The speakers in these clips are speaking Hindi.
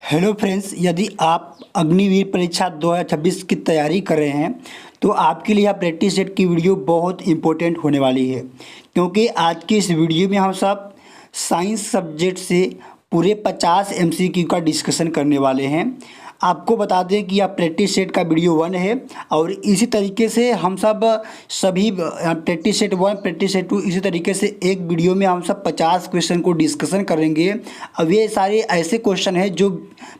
हेलो फ्रेंड्स, यदि आप अग्निवीर परीक्षा 2026 की तैयारी कर रहे हैं तो आपके लिए यह प्रैक्टिस सेट की वीडियो बहुत इंपॉर्टेंट होने वाली है। क्योंकि आज की इस वीडियो में हम सब साइंस सब्जेक्ट से पूरे 50 MCQ का डिस्कशन करने वाले हैं। आपको बता दें कि यह प्रैक्टिस सेट का वीडियो 1 है और इसी तरीके से हम सब सभी प्रैक्टिस सेट 1 प्रैक्टिस सेट 2 इसी तरीके से एक वीडियो में हम सब 50 क्वेश्चन को डिस्कशन करेंगे। अब ये सारे ऐसे क्वेश्चन हैं जो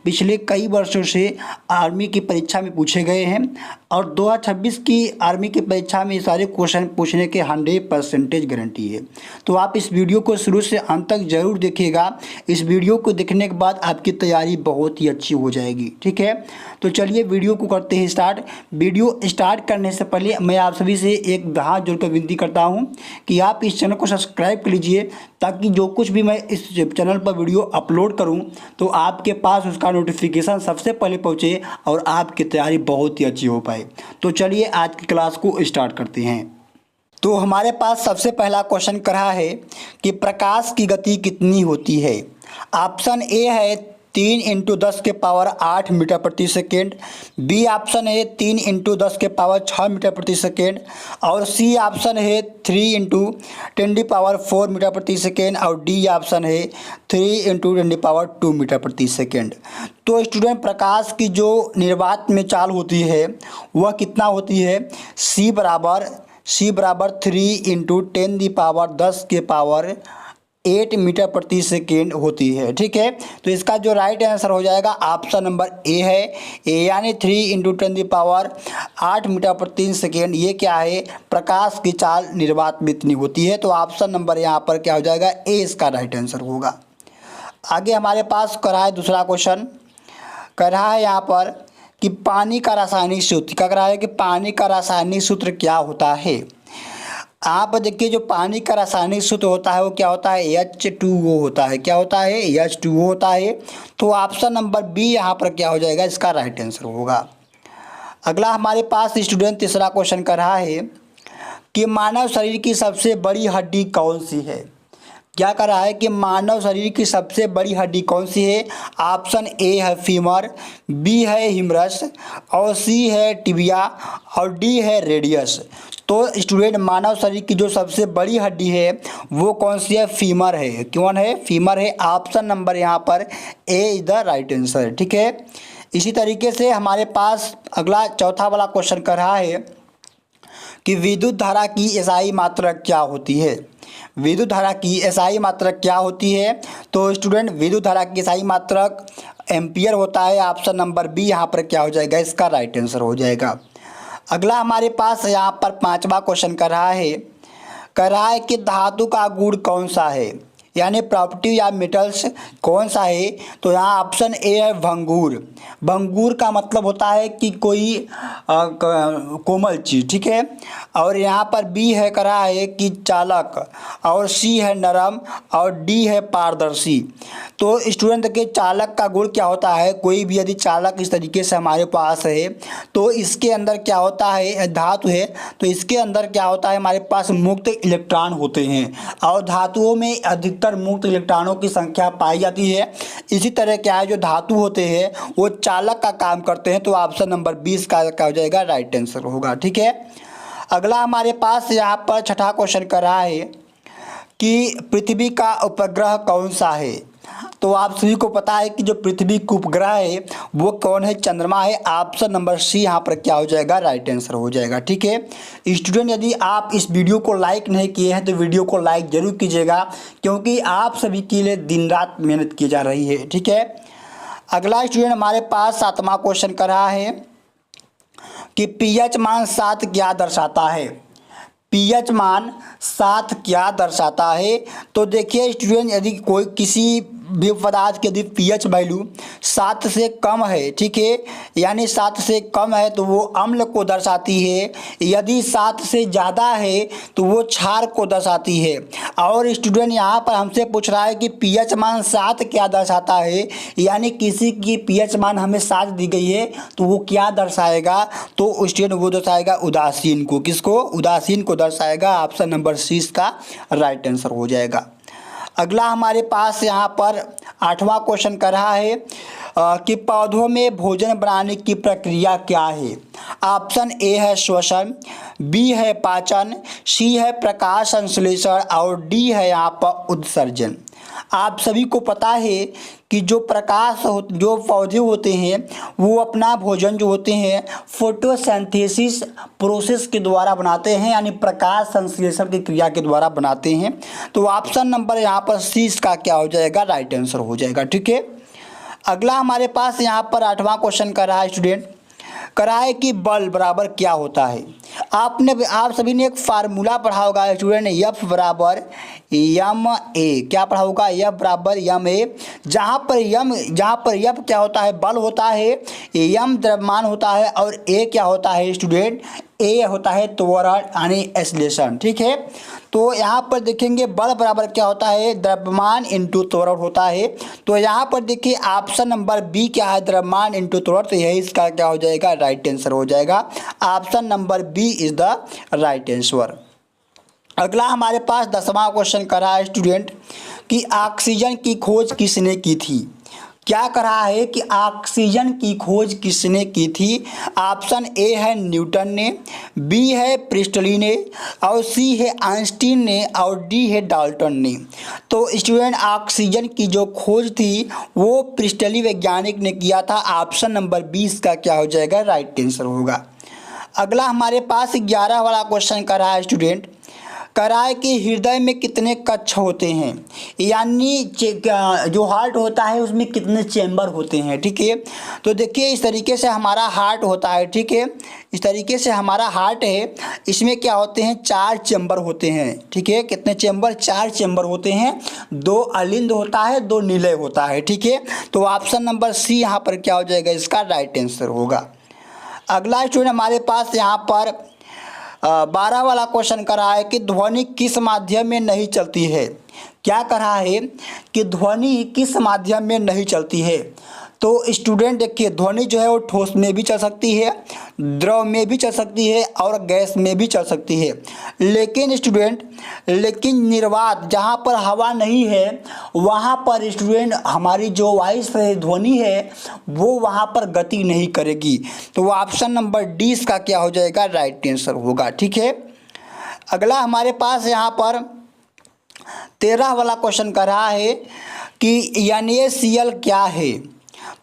पिछले कई वर्षों से आर्मी की परीक्षा में पूछे गए हैं और 2026 की आर्मी की परीक्षा में ये सारे क्वेश्चन पूछने के 100% गारंटी है। तो आप इस वीडियो को शुरू से अंत तक जरूर देखिएगा। इस वीडियो को देखने के बाद आपकी तैयारी बहुत ही अच्छी हो जाएगी। ठीक है, तो चलिए वीडियो को करते हैं स्टार्ट। वीडियो स्टार्ट करने से पहले मैं आप सभी से एक हाथ जोड़कर विनती करता हूं कि आप इस चैनल को सब्सक्राइब कर लीजिए, ताकि जो कुछ भी मैं इस चैनल पर वीडियो अपलोड करूं तो आपके पास उसका नोटिफिकेशन सबसे पहले पहुंचे और आपकी तैयारी बहुत ही अच्छी हो पाए। तो चलिए आज की क्लास को स्टार्ट करते हैं। तो हमारे पास सबसे पहला क्वेश्चन कर रहा है कि प्रकाश की गति कितनी होती है। ऑप्शन ए है 3 × 10 के पावर 8 मीटर प्रति सेकेंड, बी ऑप्शन है 3 × 10 के पावर 6 मीटर प्रति सेकेंड और सी ऑप्शन है 3 × 10⁴ मीटर प्रति सेकेंड और डी ऑप्शन है 3 × 10⁴ मीटर प्रति सेकेंड। तो स्टूडेंट, प्रकाश की जो निर्वात में चाल होती है वह कितना होती है। सी बराबर 3 × 10 के पावर 8 मीटर प्रति सेकेंड होती है। ठीक है, तो इसका जो राइट आंसर हो जाएगा ऑप्शन नंबर ए है, यानी 3 × 10⁸ मीटर प्रति सेकेंड। ये क्या है, प्रकाश की चाल निर्वात में इतनी होती है। तो ऑप्शन नंबर यहाँ पर क्या हो जाएगा, ए इसका राइट आंसर होगा। आगे हमारे पास कर रहा है दूसरा क्वेश्चन, कर रहा है यहाँ पर कि पानी का रासायनिक सूत्र, क्या कर रहा है कि पानी का रासायनिक सूत्र क्या होता है। आप देखिए, जो पानी का रासायनिक सूत्र होता है वो क्या होता है, H2O होता है। क्या होता है, H2O होता है। तो ऑप्शन नंबर बी यहाँ पर क्या हो जाएगा, इसका राइट आंसर होगा। अगला हमारे पास स्टूडेंट तीसरा क्वेश्चन कर रहा है कि मानव शरीर की सबसे बड़ी हड्डी कौन सी है। क्या कर रहा है कि मानव शरीर की सबसे बड़ी हड्डी कौन सी है। ऑप्शन ए है फीमर, बी है हिमरस और सी है टिबिया और डी है रेडियस। तो स्टूडेंट, मानव शरीर की जो सबसे बड़ी हड्डी है वो कौन सी है, फीमर है। कौन है, फीमर है। ऑप्शन नंबर यहाँ पर ए इज द राइट आंसर। ठीक है, इसी तरीके से हमारे पास अगला चौथा वाला क्वेश्चन कर रहा है कि विद्युत धारा की एसआई मात्रा क्या होती है। विद्युत धारा की एसआई मात्रक क्या होती है। तो स्टूडेंट, विद्युत धारा की एसआई मात्रक एम्पियर होता है। ऑप्शन नंबर बी यहाँ पर क्या हो जाएगा, इसका राइट आंसर हो जाएगा। अगला हमारे पास यहाँ पर पांचवा क्वेश्चन कर रहा है कि धातु का गुण कौन सा है, यानी प्रॉपर्टी या मेटल्स कौन सा है। तो यहाँ ऑप्शन ए है भंगूर। भंगूर का मतलब होता है कि कोई कोमल चीज़। ठीक है, और यहाँ पर बी है कर रहा है कि चालक और सी है नरम और डी है पारदर्शी। तो स्टूडेंट के चालक का गुण क्या होता है, कोई भी यदि चालक इस तरीके से हमारे पास है तो इसके अंदर क्या होता है, धातु है तो इसके अंदर क्या होता है, हमारे पास मुक्त इलेक्ट्रॉन होते हैं और धातुओं में अधिकतर मुक्त इलेक्ट्रॉनों की संख्या पाई जाती है। इसी तरह क्या है, जो धातु होते हैं वो चालक का काम करते हैं। तो ऑप्शन नंबर 20 का क्या हो जाएगा, राइट आंसर होगा। ठीक है, अगला हमारे पास यहाँ पर छठा क्वेश्चन कर रहा है कि पृथ्वी का उपग्रह कौन सा है। तो आप सभी को पता है कि जो पृथ्वी का उपग्रह है वो कौन है, चंद्रमा है। ऑप्शन नंबर सी यहाँ पर क्या हो जाएगा, राइट आंसर हो जाएगा। ठीक है स्टूडेंट, यदि आप इस वीडियो को लाइक नहीं किए हैं तो वीडियो को लाइक जरूर कीजिएगा, क्योंकि आप सभी के लिए दिन रात मेहनत की जा रही है। ठीक है, अगला स्टूडेंट हमारे पास सातवां क्वेश्चन कर रहा है कि पीएच मान 7 क्या दर्शाता है। पीएच मान 7 क्या दर्शाता है। तो देखिए स्टूडेंट, यदि कोई किसी भी पदार्थ की यदि पीएच वैल्यू 7 से कम है, ठीक है, यानी 7 से कम है तो वो अम्ल को दर्शाती है। यदि 7 से ज़्यादा है तो वो क्षार को दर्शाती है। और स्टूडेंट यहाँ पर हमसे पूछ रहा है कि पीएच मान 7 क्या दर्शाता है, यानी किसी की पीएच मान हमें 7 दी गई है तो वो क्या दर्शाएगा। तो स्टूडेंट वो दर्शाएगा उदासीन को। किसको, उदासीन को दर्शाएगा। ऑप्शन नंबर सी का राइट आंसर हो जाएगा। अगला हमारे पास यहाँ पर 8वां क्वेश्चन कर रहा है कि पौधों में भोजन बनाने की प्रक्रिया क्या है। ऑप्शन ए है श्वसन, बी है पाचन, सी है प्रकाश संश्लेषण और डी है यहाँ पर उत्सर्जन। आप सभी को पता है कि जो पौधे होते हैं वो अपना भोजन जो होते हैं फोटोसिंथेसिस प्रोसेस के द्वारा बनाते हैं, यानी प्रकाश संश्लेषण की क्रिया के द्वारा बनाते हैं। तो ऑप्शन नंबर यहाँ पर सी इसका क्या हो जाएगा, राइट आंसर हो जाएगा। ठीक है, अगला हमारे पास यहाँ पर 8वां क्वेश्चन कर रहा है स्टूडेंट, करा है कि बल बराबर क्या होता है। आप सभी ने एक फार्मूला पढ़ा होगा स्टूडेंट, एफ बराबर यम ए। क्या पढ़ा होगा, एफ बराबर यम ए, जहाँ पर एफ क्या होता है, बल होता है, यम द्रव्यमान होता है और ए क्या होता है स्टूडेंट, ए होता है त्वरण यानी एक्सीलरेशन। ठीक है, तो यहाँ पर देखेंगे बल बराबर क्या होता है, द्रव्यमान इंटू त्वरण होता है। तो यहाँ पर देखिए ऑप्शन नंबर बी क्या है, द्रव्यमान इंटू त्वरण, तो यही इसका क्या हो जाएगा, राइट आंसर हो जाएगा। Option number B is the right answer. अगला हमारे पास 10वां क्वेश्चन कर रहा है स्टूडेंट कि ऑक्सीजन की खोज किसने की थी। क्या कर रहा है कि ऑक्सीजन की खोज किसने की थी। ऑप्शन ए है न्यूटन ने, बी है प्रिस्टली ने और सी है आइंस्टीन ने और डी है डाल्टन ने। तो स्टूडेंट ऑक्सीजन की जो खोज थी वो प्रिस्टली वैज्ञानिक ने किया था। ऑप्शन नंबर 20 का क्या हो जाएगा, राइट आंसर होगा। अगला हमारे पास 11 वाला क्वेश्चन कर रहा है स्टूडेंट, करा है कि हृदय में कितने कक्ष होते हैं, यानी जो हार्ट होता है उसमें कितने चेंबर होते हैं। ठीक है, तो देखिए इस तरीके से हमारा हार्ट होता है। ठीक है, इस तरीके से हमारा हार्ट है, इसमें क्या होते हैं, 4 चेंबर होते हैं। ठीक है, कितने चेंबर, 4 चेंबर होते हैं, 2 अलिंद होता है, 2 निलय होता है। ठीक है, तो ऑप्शन नंबर सी यहाँ पर क्या हो जाएगा, इसका राइट आंसर होगा। अगला स्टूडेंट हमारे पास यहाँ पर 12 वाला क्वेश्चन कर रहा है कि ध्वनि किस माध्यम में नहीं चलती है। क्या कर रहा है कि ध्वनि किस माध्यम में नहीं चलती है। तो स्टूडेंट देखिए ध्वनि जो है वो ठोस में भी चल सकती है, द्रव में भी चल सकती है और गैस में भी चल सकती है। लेकिन निर्वात जहाँ पर हवा नहीं है वहाँ पर स्टूडेंट हमारी जो वायु ध्वनि है वो वहाँ पर गति नहीं करेगी। तो वो ऑप्शन नंबर डी इसका क्या हो जाएगा, राइट आंसर होगा। ठीक है, अगला हमारे पास यहाँ पर 13 वाला क्वेश्चन कर रहा है कि NaCl क्या है।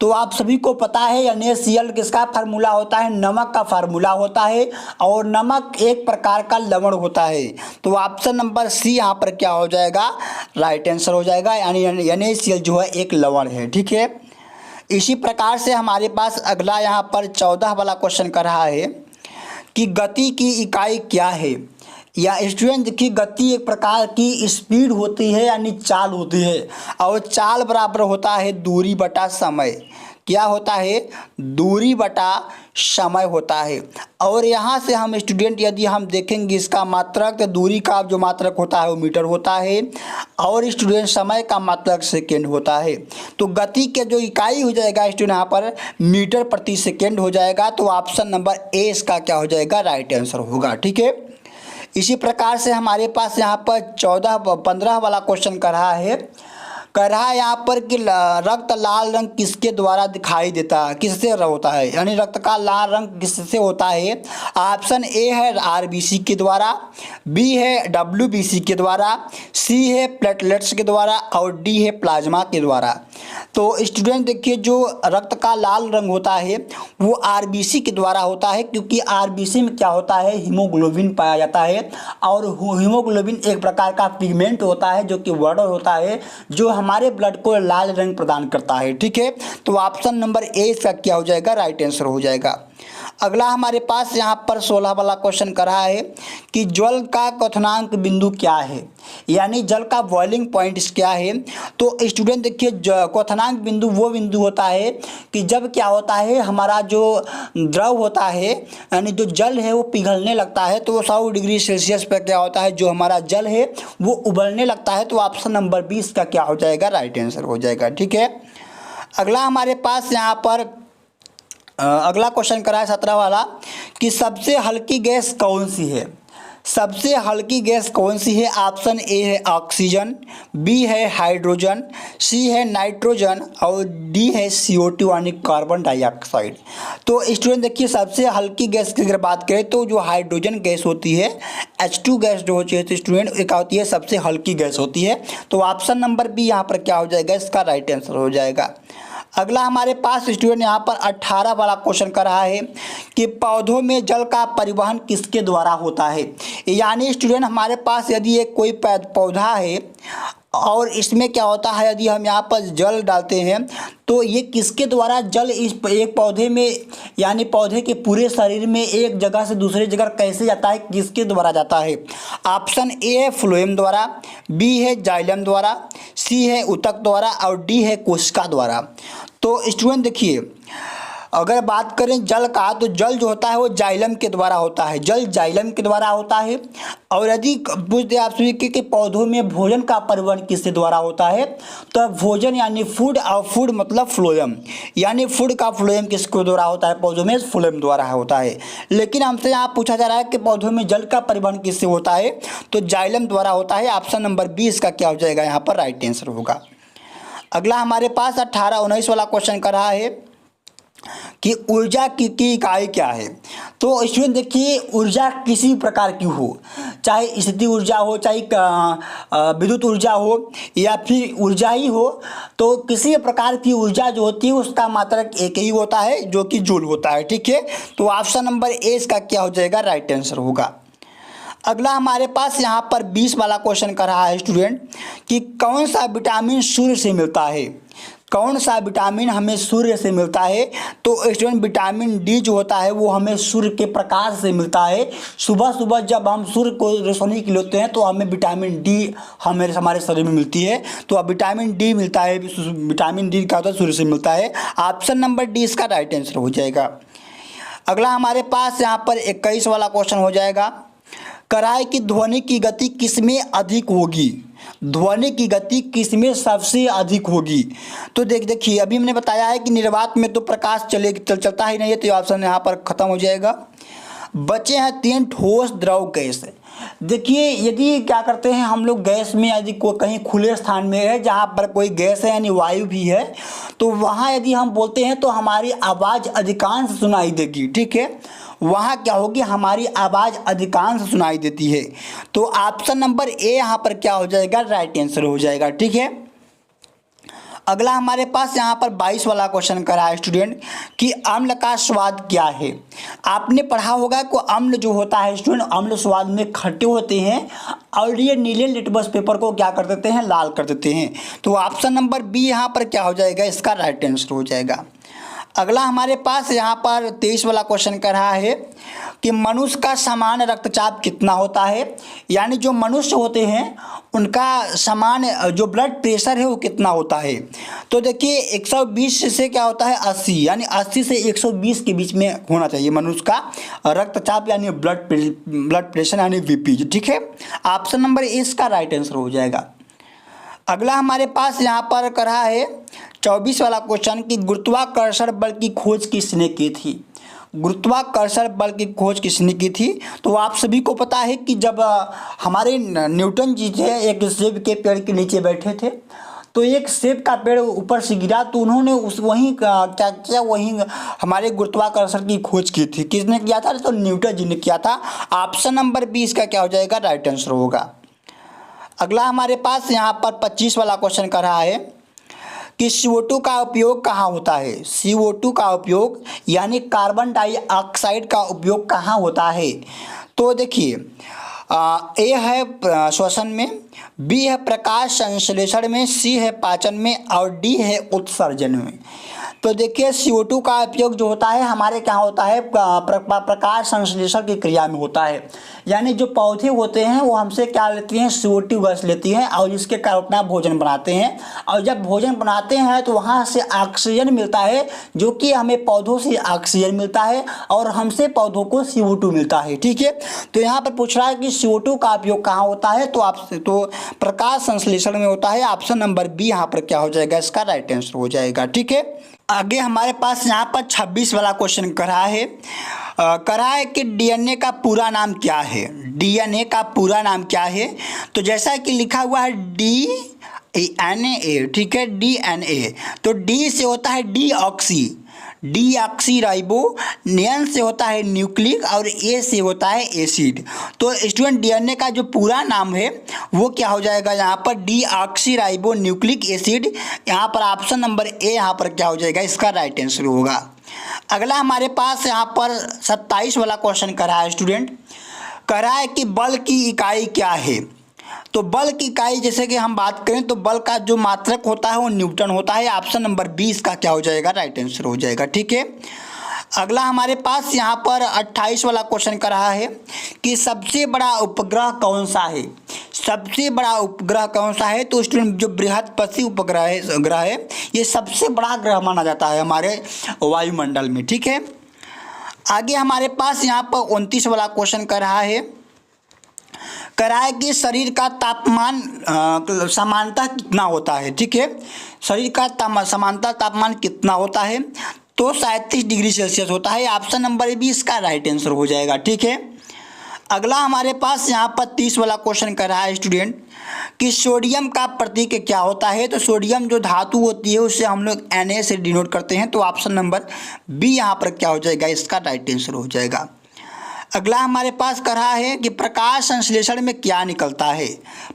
तो आप सभी को पता है NaCl किसका फार्मूला होता है, नमक का फार्मूला होता है और नमक एक प्रकार का लवण होता है। तो ऑप्शन नंबर सी यहाँ पर क्या हो जाएगा, राइट आंसर हो जाएगा, यानी NaCl जो है एक लवण है। ठीक है, इसी प्रकार से हमारे पास अगला यहाँ पर 14 वाला क्वेश्चन कर रहा है कि गति की इकाई क्या है। या स्टूडेंट देखिए गति एक प्रकार की स्पीड होती है यानी चाल होती है और चाल बराबर होता है दूरी बटा समय। क्या होता है, दूरी बटा समय होता है। और यहाँ से हम स्टूडेंट यदि हम देखेंगे इसका मात्रक, तो दूरी का जो मात्रक होता है वो मीटर होता है और स्टूडेंट समय का मात्रक सेकेंड होता है। तो गति के जो इकाई हो जाएगा स्टूडेंट यहाँ पर मीटर प्रति सेकेंड हो जाएगा। तो ऑप्शन नंबर ए इसका क्या हो जाएगा, राइट आंसर होगा। ठीक है, इसी प्रकार से हमारे पास यहाँ पर 15 वाला क्वेश्चन कर रहा है यहाँ पर कि रक्त लाल रंग किसके द्वारा दिखाई देता है, किससे होता है, यानी रक्त का लाल रंग किससे होता है। ऑप्शन ए है RBC के द्वारा, बी है WBC के द्वारा, सी है प्लेटलेट्स के द्वारा और डी है प्लाज्मा के द्वारा। तो स्टूडेंट देखिए जो रक्त का लाल रंग होता है वो RBC के द्वारा होता है, क्योंकि RBC में क्या होता है, हीमोग्लोबिन पाया जाता है और हीमोग्लोबिन एक प्रकार का पिगमेंट होता है जो कि वाटर होता है जो हमारे ब्लड को लाल रंग प्रदान करता है। ठीक है, तो ऑप्शन नंबर ए इसका क्या हो जाएगा, राइट आंसर हो जाएगा। अगला हमारे पास यहाँ पर 16 वाला क्वेश्चन कर रहा है कि जल का क्वथनांक बिंदु क्या है, यानी जल का बॉइलिंग पॉइंट क्या है। तो स्टूडेंट देखिए क्वथनांक बिंदु वो बिंदु होता है कि जब क्या होता है हमारा जो द्रव होता है यानी जो जल है वो पिघलने लगता है, तो 100 डिग्री सेल्सियस पर क्या होता है जो हमारा जल है वो उबलने लगता है। तो ऑप्शन नंबर 20 का क्या हो जाएगा, राइट आंसर हो जाएगा। ठीक है, अगला हमारे पास यहाँ पर अगला क्वेश्चन करा है 17 वाला कि सबसे हल्की गैस कौन सी है। सबसे हल्की गैस कौन सी है? ऑप्शन ए है ऑक्सीजन, बी है हाइड्रोजन, सी है नाइट्रोजन और डी है CO2 यानी कार्बन डाइऑक्साइड। तो स्टूडेंट देखिए, सबसे हल्की गैस की अगर बात करें तो जो हाइड्रोजन गैस होती है, H2 गैस जो होती है तो स्टूडेंट क्या होती है? सबसे हल्की गैस होती है। तो ऑप्शन नंबर बी यहाँ पर क्या हो जाएगा? इसका राइट आंसर हो जाएगा। अगला हमारे पास स्टूडेंट यहाँ पर 18 वाला क्वेश्चन कर रहा है कि पौधों में जल का परिवहन किसके द्वारा होता है। यानी स्टूडेंट हमारे पास यदि एक कोई पौधा है और इसमें क्या होता है, यदि हम यहाँ पर जल डालते हैं तो ये किसके द्वारा जल इस एक पौधे में यानी पौधे के पूरे शरीर में एक जगह से दूसरी जगह कैसे जाता है, किसके द्वारा जाता है? ऑप्शन ए है फ्लोएम द्वारा, बी है जाइलम द्वारा, सी है ऊतक द्वारा और डी है कोशिका द्वारा। तो स्टूडेंट देखिए, अगर बात करें जल का तो जल जो होता है वो जाइलम के द्वारा होता है, जल जाइलम के द्वारा होता है। और यदि पूछते आपसे कि पौधों में भोजन का परिवहन किसके द्वारा होता है, तो भोजन यानी फूड और फूड मतलब फ्लोएम, यानी फूड का फ्लोएम किसके द्वारा होता है? पौधों में फ्लोएम द्वारा होता है। लेकिन हमसे यहाँ पूछा जा रहा है कि पौधों में जल का परिवहन किससे होता है, तो जाइलम द्वारा होता है। ऑप्शन नंबर बी इसका क्या हो जाएगा? यहाँ पर राइट आंसर होगा। अगला हमारे पास 18-19 वाला क्वेश्चन कर रहा है कि ऊर्जा की इकाई क्या है। तो स्टूडेंट देखिए, ऊर्जा किसी प्रकार की हो, चाहे स्थिति ऊर्जा हो, चाहे विद्युत ऊर्जा हो या फिर ऊर्जा ही हो, तो किसी प्रकार की ऊर्जा जो होती है उसका मात्रक एक ही होता है जो कि जूल होता है। ठीक है, तो ऑप्शन नंबर ए इसका क्या हो जाएगा? राइट आंसर होगा। अगला हमारे पास यहाँ पर 20 वाला क्वेश्चन कर रहा है स्टूडेंट कि कौन सा विटामिन सूर्य से मिलता है? कौन सा विटामिन हमें सूर्य से मिलता है? तो स्टूडेंट विटामिन डी जो होता है वो हमें सूर्य के प्रकाश से मिलता है। सुबह सुबह जब हम सूर्य को रोशनी के लिए होते हैं तो हमें विटामिन डी हमारे शरीर में मिलती है। तो अब विटामिन डी मिलता है, विटामिन डी क्या होता है? सूर्य से मिलता है। ऑप्शन नंबर डी इसका राइट आंसर हो जाएगा। अगला हमारे पास यहाँ पर 21 वाला क्वेश्चन हो जाएगा, कराए कि ध्वनि की गति किसमें अधिक होगी? ध्वनि की गति किसमें सबसे अधिक होगी? तो देखिए, अभी हमने बताया है कि निर्वात में तो प्रकाश चलता ही नहीं है, तो ऑप्शन यहाँ पर खत्म हो जाएगा। बचे हैं 3 ठोस द्रव गैस। देखिए, यदि क्या करते हैं हम लोग गैस में, यदि कोई कहीं खुले स्थान में है जहाँ पर कोई गैस है यानी वायु भी है, तो वहाँ यदि हम बोलते हैं तो हमारी आवाज़ अधिकांश सुनाई देगी। ठीक है, वहाँ क्या होगी? हमारी आवाज़ अधिकांश सुनाई देती है। तो ऑप्शन नंबर ए यहाँ पर क्या हो जाएगा? राइट आंसर हो जाएगा। ठीक है, अगला हमारे पास यहाँ पर 22 वाला क्वेश्चन करा है स्टूडेंट कि अम्ल का स्वाद क्या है। आपने पढ़ा होगा कि अम्ल जो होता है स्टूडेंट, अम्ल स्वाद में खट्टे होते हैं और ये नीले लिटमस पेपर को क्या कर देते हैं? लाल कर देते हैं। तो ऑप्शन नंबर बी यहाँ पर क्या हो जाएगा? इसका राइट आंसर हो जाएगा। अगला हमारे पास यहाँ पर 23 वाला क्वेश्चन कर रहा है कि मनुष्य का सामान्य रक्तचाप कितना होता है। यानी जो मनुष्य होते हैं उनका सामान्य जो ब्लड प्रेशर है वो कितना होता है। तो देखिए, 120 से क्या होता है? 80, यानी 80 से 120 के बीच में होना चाहिए मनुष्य का रक्तचाप यानी ब्लड प्रेशर यानी बीपी। ठीक है, ऑप्शन नंबर ए इसका राइट आंसर हो जाएगा। अगला हमारे पास यहाँ पर कर रहा है 24 वाला क्वेश्चन कि गुरुत्वाकर्षण बल की खोज किसने की थी। गुरुत्वाकर्षण बल की खोज किसने की थी? तो आप सभी को पता है कि जब हमारे न्यूटन जी थे, एक सेब के पेड़ के नीचे बैठे थे, तो एक सेब का पेड़ ऊपर से गिरा तो उन्होंने वहीं क्या किया? वहीं हमारे गुरुत्वाकर्षण की खोज की थी। किसने किया था? तो न्यूटन जी ने किया था। ऑप्शन नंबर बी इसका क्या हो जाएगा? राइट आंसर होगा। अगला हमारे पास यहाँ पर 25 वाला क्वेश्चन कर रहा है कि CO2 का उपयोग कहाँ होता है। CO2 का उपयोग यानी कार्बन डाइऑक्साइड का उपयोग कहाँ होता है? तो देखिए, ए है श्वसन में, बी है प्रकाश संश्लेषण में, सी है पाचन में और डी है उत्सर्जन में। तो देखिए, CO2 का उपयोग जो होता है हमारे क्या होता है? प्रकाश संश्लेषण की क्रिया में होता है। यानी जो पौधे होते हैं वो हमसे क्या लेती हैं? CO2 गैस लेती हैं और जिसके कारण अपना भोजन बनाते हैं। और जब भोजन बनाते हैं तो वहाँ से ऑक्सीजन मिलता है, जो कि हमें पौधों से ऑक्सीजन मिलता है और हमसे पौधों को CO2 मिलता है। ठीक है, तो यहाँ पर पूछ रहा है कि CO2 का उपयोग कहाँ होता है? तो प्रकाश संश्लेषण में होता है। ऑप्शन नंबर बी यहाँ पर क्या हो जाएगा? इसका राइट आंसर हो जाएगा। ठीक है, आगे हमारे पास यहाँ पर 26 वाला क्वेश्चन कर रहा है करा है कि डीएनए का पूरा नाम क्या है, डीएनए का पूरा नाम क्या है। तो जैसा कि लिखा हुआ है डीएनए, ठीक है, डीएनए। तो डी से होता है डीऑक्सी राइबो, एन से होता है न्यूक्लिक और ए से होता है एसिड। तो स्टूडेंट डीएनए का जो पूरा नाम है वो क्या हो जाएगा यहाँ पर, डीऑक्सी राइबो न्यूक्लिक एसिड। यहाँ पर ऑप्शन नंबर ए यहाँ पर क्या हो जाएगा, इसका राइट आंसर होगा। अगला हमारे पास यहाँ पर 27 वाला क्वेश्चन कर रहा है स्टूडेंट, कह रहा है कि बल की इकाई क्या है। तो बल की इकाई जैसे कि हम बात करें तो बल का जो मात्रक होता है वो न्यूटन होता है। ऑप्शन नंबर 20 का क्या हो जाएगा, राइट आंसर हो जाएगा, ठीक है। अगला हमारे पास यहाँ पर 28 वाला क्वेश्चन कर रहा है कि सबसे बड़ा उपग्रह कौन सा है, सबसे बड़ा उपग्रह कौन सा है। तो स्टूडेंट जो बृहस्पति उपग्रह ग्रह है ये सबसे बड़ा ग्रह माना जाता है हमारे वायुमंडल में, ठीक है। आगे हमारे पास यहाँ पर 29 वाला क्वेश्चन कर रहा है, कराए कि शरीर का तापमान समानता कितना होता है, ठीक है। शरीर का समानता तापमान कितना होता है, तो 37 डिग्री सेल्सियस होता है। ऑप्शन नंबर 20 का राइट आंसर हो जाएगा, ठीक है। अगला हमारे पास यहाँ पर 30 वाला क्वेश्चन कर रहा है स्टूडेंट कि सोडियम का प्रतीक क्या होता है। तो सोडियम जो धातु होती है उससे हम लोग Na से डिनोट करते हैं। तो ऑप्शन नंबर बी यहाँ पर क्या हो जाएगा, इसका राइट आंसर हो जाएगा। अगला हमारे पास कर रहा है कि प्रकाश संश्लेषण में क्या निकलता है,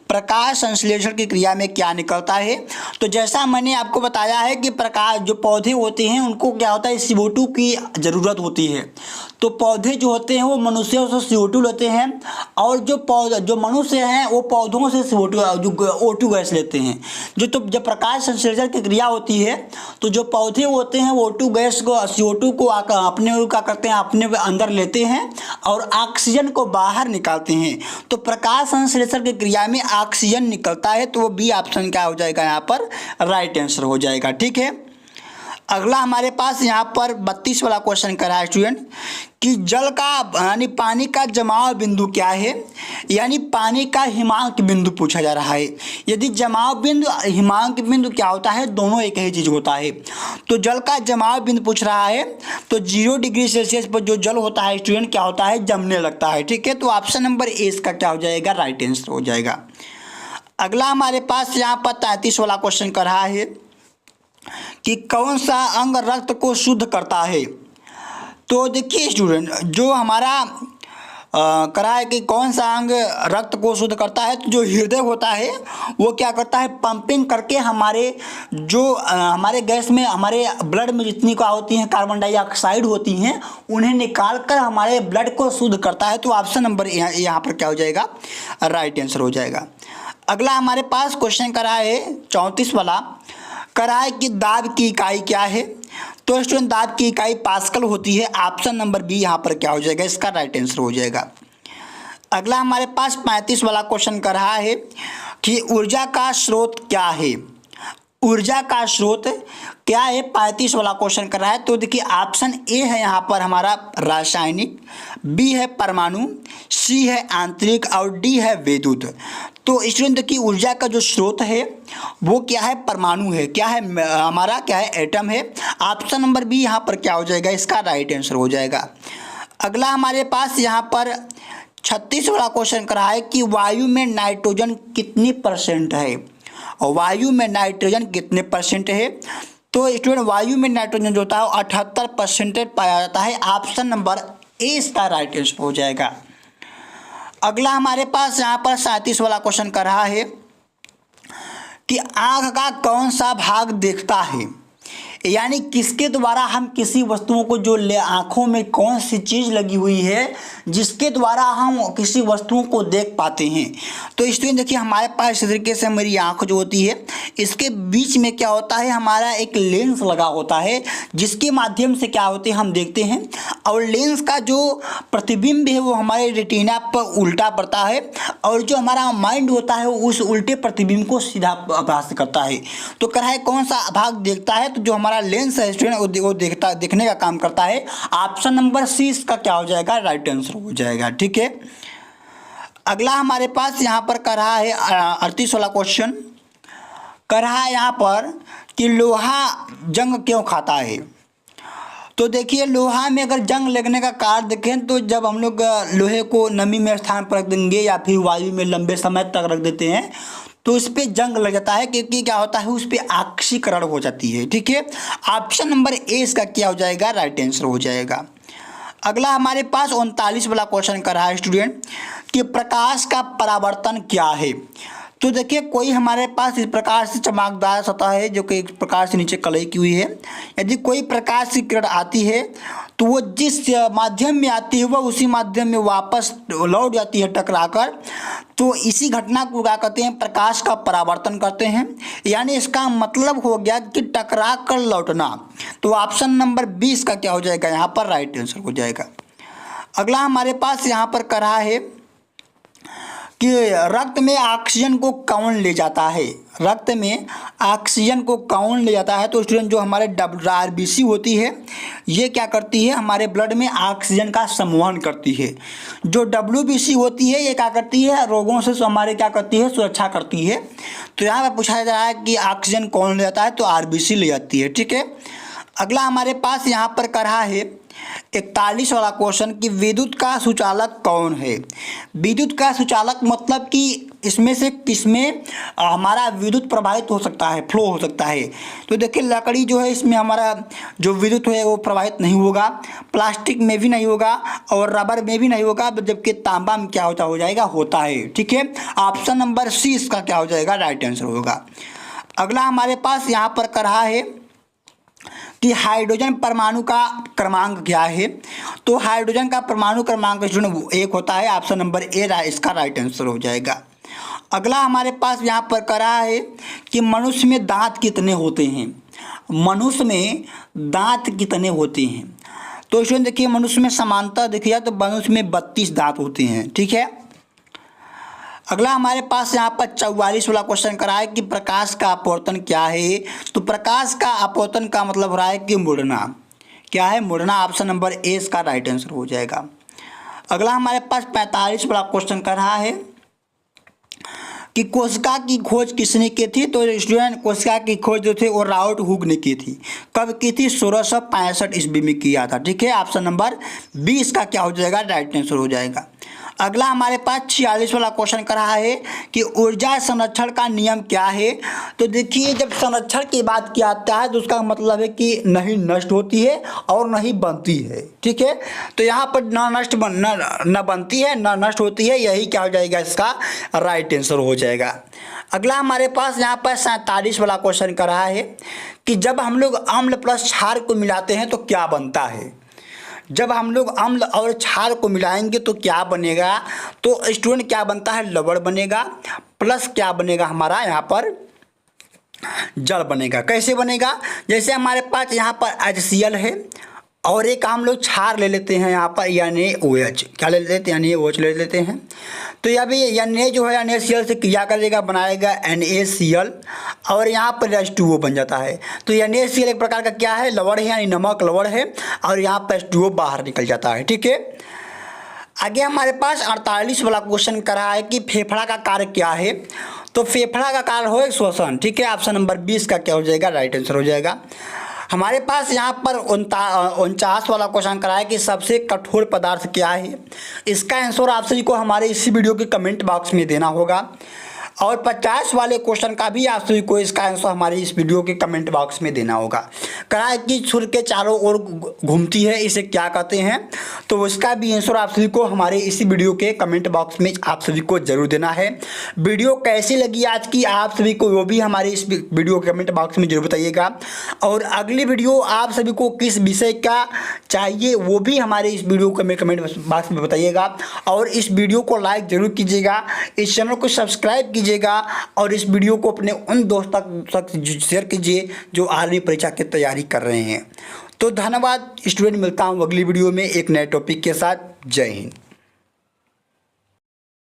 प्रकाश संश्लेषण की क्रिया में क्या निकलता है। तो जैसा मैंने आपको बताया है कि प्रकाश जो पौधे होते हैं उनको क्या होता है, CO2 की ज़रूरत होती है। तो पौधे जो होते हैं वो मनुष्यों से CO2 लेते हैं और जो मनुष्य हैं वो पौधों से O2 गैस लेते हैं। जब प्रकाश संश्लेषण की क्रिया होती है तो जो पौधे होते हैं वो O2 गैस को CO2 को अपने क्या करते हैं, अपने अंदर लेते हैं और ऑक्सीजन को बाहर निकालते हैं। तो प्रकाश संश्लेषण की क्रिया में ऑक्सीजन निकलता है। तो वो बी ऑप्शन क्या हो जाएगा, यहाँ पर राइट आंसर हो जाएगा, ठीक है। अगला हमारे पास यहाँ पर 32 वाला क्वेश्चन कर रहा है स्टूडेंट कि जल का यानी पानी का जमाव बिंदु क्या है, यानी पानी का हिमांक बिंदु पूछा जा रहा है। यदि जमाव बिंदु हिमांक बिंदु क्या होता है, दोनों एक ही चीज़ होता है। तो जल का जमाव बिंदु पूछ रहा है तो 0 डिग्री सेल्सियस पर जो जल होता है स्टूडेंट क्या होता है, जमने लगता है, ठीक है। तो ऑप्शन नंबर ए इसका क्या हो जाएगा, राइट आंसर हो जाएगा। अगला हमारे पास यहाँ पर 33 वाला क्वेश्चन कर रहा है कि कौन सा अंग रक्त को शुद्ध करता है। तो देखिए स्टूडेंट जो हमारा करा है कि कौन सा अंग रक्त को शुद्ध करता है, तो जो हृदय होता है वो क्या करता है, पंपिंग करके हमारे गैस में, हमारे ब्लड में जितनी क्या होती हैं कार्बन डाइऑक्साइड होती हैं उन्हें निकाल कर हमारे ब्लड को शुद्ध करता है। तो ऑप्शन नंबर यहाँ पर क्या हो जाएगा, राइट आंसर हो जाएगा। अगला हमारे पास क्वेश्चन करा है 34 वाला, करा है कि दाब की इकाई क्या है। तो स्टूडेंट दाब की इकाई पास्कल होती है। ऑप्शन नंबर बी यहाँ पर क्या हो जाएगा, इसका राइट आंसर हो जाएगा। अगला हमारे पास 35 वाला क्वेश्चन कर रहा है कि ऊर्जा का स्रोत क्या है, ऊर्जा का स्रोत क्या है, 35 वाला क्वेश्चन कर रहा है। तो देखिए ऑप्शन ए है यहाँ पर हमारा रासायनिक, बी है परमाणु, सी है आंतरिक और डी है विद्युत। तो स्टूडेंट देखिए ऊर्जा का जो स्रोत है वो क्या है, परमाणु है, क्या है हमारा, क्या है एटम है। ऑप्शन नंबर बी यहाँ पर क्या हो जाएगा, इसका राइट आंसर हो जाएगा। अगला हमारे पास यहाँ पर 36 वाला क्वेश्चन कर रहा है कि वायु में नाइट्रोजन कितनी % है, और वायु में नाइट्रोजन कितने % है। तो स्टूडेंट वायु में नाइट्रोजन जो होता है 78% पाया जाता है। ऑप्शन नंबर ए इसका राइट आंसर हो जाएगा। अगला हमारे पास यहाँ पर 37 वाला क्वेश्चन कर रहा है कि आँख का कौन सा भाग देखता है, यानी किसके द्वारा हम किसी वस्तुओं को जो आँखों में कौन सी चीज़ लगी हुई है जिसके द्वारा हम किसी वस्तुओं को देख पाते हैं। तो स्टूडेंट देखिए हमारे पास इस तरीके से मेरी आँख जो होती है इसके बीच में क्या होता है, हमारा एक लेंस लगा होता है जिसके माध्यम से क्या होते हैं हम देखते हैं, और लेंस का जो प्रतिबिंब है वो हमारे रेटिना पर उल्टा पड़ता है और जो हमारा माइंड होता है वो उस उल्टे प्रतिबिंब को सीधा आभास करता है। तो कह रहा है कौन सा भाग देखता है, तो जो हमारा लेंस है स्टूडेंट वो देखने का काम करता है। ऑप्शन नंबर सी इसका क्या हो जाएगा, राइट आंसर हो जाएगा, ठीक है। अगला हमारे पास यहाँ पर कर रहा है 38 वाला क्वेश्चन कर रहा है यहाँ पर कि लोहा जंग क्यों खाता है। तो देखिए लोहा में अगर जंग लगने का कारण देखें तो जब हम लोग लोहे को नमी में स्थान पर रख देंगे या फिर वायु में लंबे समय तक रख देते हैं तो उस पर जंग लग जाता है, क्योंकि क्या होता है उस पर ऑक्सीकरण हो जाती है। ठीक है, ऑप्शन नंबर ए इसका क्या हो जाएगा, राइट आंसर हो जाएगा। अगला हमारे पास 39 वाला क्वेश्चन कर रहा है स्टूडेंट कि प्रकाश का परावर्तन क्या है। तो देखिए कोई हमारे पास इस प्रकार से चमकदार सतह है जो कि इस प्रकार से नीचे कलई की हुई है। यदि कोई प्रकाश की किरण आती है तो वो जिस माध्यम में आती है वह उसी माध्यम में वापस लौट जाती है टकराकर। तो इसी घटना को क्या कहते हैं, प्रकाश का परावर्तन करते हैं। यानी इसका मतलब हो गया कि टकरा कर लौटना। तो ऑप्शन नंबर 20 का क्या हो जाएगा, यहाँ पर राइट आंसर हो जाएगा। अगला हमारे पास यहाँ पर कर रहा है कि रक्त में ऑक्सीजन को कौन ले जाता है। रक्त में ऑक्सीजन को कौन ले जाता है। तो स्टूडेंट जो हमारे आरबीसी होती है ये क्या करती है, हमारे ब्लड में ऑक्सीजन का संवहन करती है। जो डब्ल्यूबीसी होती है ये क्या करती है, रोगों से हमारे क्या करती है, सुरक्षा करती है। तो यहाँ पर पूछा जा रहा है कि ऑक्सीजन कौन ले जाता है, तो आरबीसी ले जाती है। ठीक है, अगला हमारे पास यहाँ पर कर रहा है 41 वाला क्वेश्चन कि विद्युत का सुचालक कौन है। विद्युत का सुचालक मतलब कि इसमें से किसमें हमारा विद्युत प्रवाहित हो सकता है, फ्लो हो सकता है। तो देखिए लकड़ी जो है इसमें हमारा जो विद्युत है वो प्रवाहित नहीं होगा, प्लास्टिक में भी नहीं होगा और रबर में भी नहीं होगा, जबकि तांबा में क्या हो जाएगा, होता है। ठीक है, ऑप्शन नंबर सी इसका क्या हो जाएगा, राइट आंसर होगा। अगला हमारे पास यहाँ पर कर रहा है कि हाइड्रोजन परमाणु का क्रमांक क्या है। तो हाइड्रोजन का परमाणु क्रमांक स्टूडेंट 1 होता है। ऑप्शन नंबर ए इसका राइट आंसर हो जाएगा। अगला हमारे पास यहाँ पर कर रहा है कि मनुष्य में दांत कितने होते हैं। मनुष्य में दांत कितने होते हैं। तो स्टूडेंट देखिए मनुष्य में समानता देखिए तो मनुष्य में 32 दांत होते हैं। ठीक है, अगला हमारे पास यहाँ पर 44 वाला क्वेश्चन करा है कि प्रकाश का अपवर्तन क्या है। तो प्रकाश का अपवर्तन का मतलब हो रहा है कि मुड़ना। क्या है, मुड़ना। ऑप्शन नंबर ए इसका राइट आंसर हो जाएगा। अगला हमारे पास 45 वाला क्वेश्चन कर रहा है कि कोशिका की खोज किसने की थी। तो स्टूडेंट कोशिका की खोज जो थे वो राउट हुक ने की थी। कब की थी, 1665 ईस्वी में किया था। ठीक है, ऑप्शन नंबर 20 का क्या हो जाएगा, राइट आंसर हो जाएगा। अगला हमारे पास 46 वाला क्वेश्चन कर रहा है कि ऊर्जा संरक्षण का नियम क्या है। तो देखिए जब संरक्षण की बात किया जाता है तो उसका मतलब है कि नहीं नष्ट होती है और नहीं बनती है। ठीक है, तो यहाँ पर न बनती है न नष्ट होती है, यही क्या हो जाएगा, इसका राइट आंसर हो जाएगा। अगला हमारे पास यहाँ पर 47 वाला क्वेश्चन कर रहा है कि जब हम लोग अम्ल प्लस क्षार को मिलाते हैं तो क्या बनता है। जब हम लोग अम्ल और क्षार को मिलाएंगे तो क्या बनेगा। तो स्टूडेंट क्या बनता है, लवण बनेगा प्लस क्या बनेगा, हमारा यहाँ पर जल बनेगा। कैसे बनेगा, जैसे हमारे पास यहाँ पर HCl है और एक हम लोग क्षार ले लेते हैं यहाँ पर NaOH। क्या ले लेते हैं, NaOH ले लेते हैं। तो यह भी Na जो है NaCl से क्रिया करेगा, बनाएगा NaCl और यहाँ पर H2O बन जाता है। तो NaCl एक प्रकार का क्या है, लवण है, यानी नमक लवण है और यहाँ पर H2O बाहर निकल जाता है। ठीक है, आगे हमारे पास 48 वाला क्वेश्चन कर रहा है कि फेफड़ा का कार्य क्या है। तो फेफड़ा का कार्य हो श्वसन। ठीक है, ऑप्शन नंबर 20 का क्या हो जाएगा, राइट आंसर हो जाएगा। हमारे पास यहाँ पर 49 वाला क्वेश्चन करा है कि सबसे कठोर पदार्थ क्या है। इसका आंसर आप सभी को हमारे इसी वीडियो के कमेंट बॉक्स में देना होगा और 50 वाले क्वेश्चन का भी आप सभी को इसका आंसर हमारे इस वीडियो के कमेंट बॉक्स में देना होगा। कहा है कि सूर्य के चारों ओर घूमती है, इसे क्या कहते हैं। तो उसका भी आंसर आप सभी को हमारे इसी वीडियो के कमेंट बॉक्स में आप सभी को जरूर देना है। वीडियो कैसी लगी आज की आप सभी को वो भी हमारे इस वीडियो के कमेंट बॉक्स में जरूर बताइएगा और अगली वीडियो आप सभी को किस विषय का चाहिए वो भी हमारे इस वीडियो के कमेंट बॉक्स में बताइएगा। और इस वीडियो को लाइक जरूर कीजिएगा, इस चैनल को सब्सक्राइब कीजिएगा और इस वीडियो को अपने उन दोस्तों तक शेयर कीजिए जो आर्मी परीक्षा की तैयारी कर रहे हैं। तो धन्यवाद स्टूडेंट, मिलता हूँ अगली वीडियो में एक नए टॉपिक के साथ। जय हिंद।